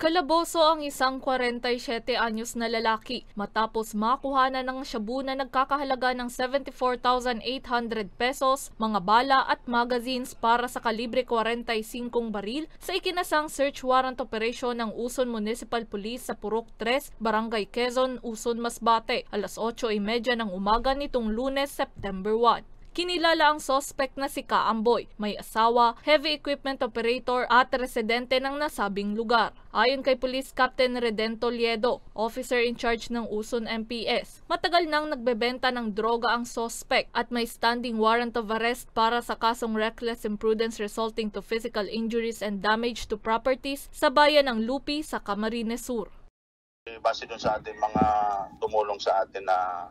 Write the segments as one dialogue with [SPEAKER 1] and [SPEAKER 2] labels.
[SPEAKER 1] Kalaboso ang isang 47 anyos na lalaki matapos makuhanan ng shabu na nagkakahalaga ng 74,800 pesos, mga bala at magazines para sa kalibre 45 baril sa ikinasang search warrant operation ng Uson Municipal Police sa Purok 3, Barangay Quezon, Uson, Masbate, alas 8:30 ng umaga nitong Lunes, September 1. Kinilala ang suspect na si Kaamboy, may asawa, heavy equipment operator at residente ng nasabing lugar. Ayon kay Police Captain Redento Liedo, officer in charge ng Uson MPS, matagal nang nagbebenta ng droga ang suspect at may standing warrant of arrest para sa kasong reckless imprudence resulting to physical injuries and damage to properties sa bayan ng Lupi sa Camarines Sur.
[SPEAKER 2] Base dun sa atin mga tumulong sa atin na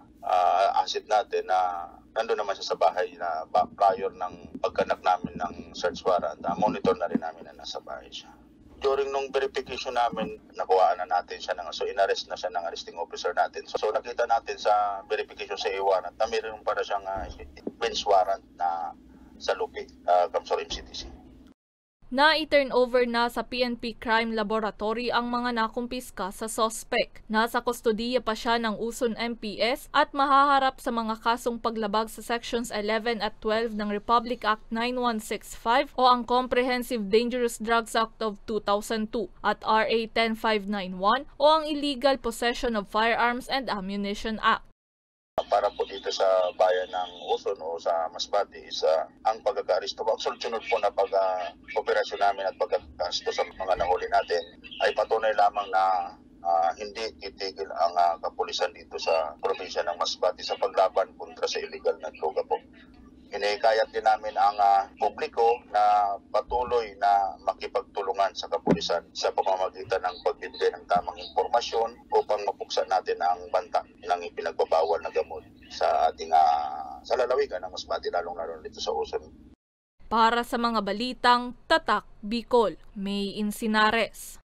[SPEAKER 2] asset natin na nandun naman siya sa bahay na prior ng pagkanak namin ng search warrant, monitor na rin namin na nasa bahay siya. During nung verification namin, nakuhaan na natin siya so inarrest na siya ng arresting officer natin. So nakita natin sa verification sa warrant na mayroon para siyang bench warrant na sa Lupi, Kamsor MCTC.
[SPEAKER 1] Na-turn over na sa PNP Crime Laboratory ang mga nakumpiska sa suspect. Nasa kustodiya pa siya ng Uson MPS at mahaharap sa mga kasong paglabag sa Sections 11 at 12 ng Republic Act 9165 o ang Comprehensive Dangerous Drugs Act of 2002 at RA 10591 o ang Illegal Possession of Firearms and Ammunition Act.
[SPEAKER 2] Para po dito sa bayan ng Uson o sa Masbate is ang pagkaka-aresto po. Ang sunod po na pag-operasyon namin at pagkaka-aresto sa mga nahuli natin ay patunay lamang na hindi titigil ang kapulisan dito sa probinsya ng Masbate sa paglaban kontra sa illegal na droga po. Hinihikayat din namin ang publiko na patuloy na makipagtulungan sa kapulisan sa pamamagitan ng pagbibigay ng tamang impormasyon upang mapuksan natin ang banta ng ipinagbabawal na gamot sa ating sa lalawigan ng Masbate, lalong-lalo dito sa Uson.
[SPEAKER 1] Para sa mga balitang Tatak Bicol, May Insinares.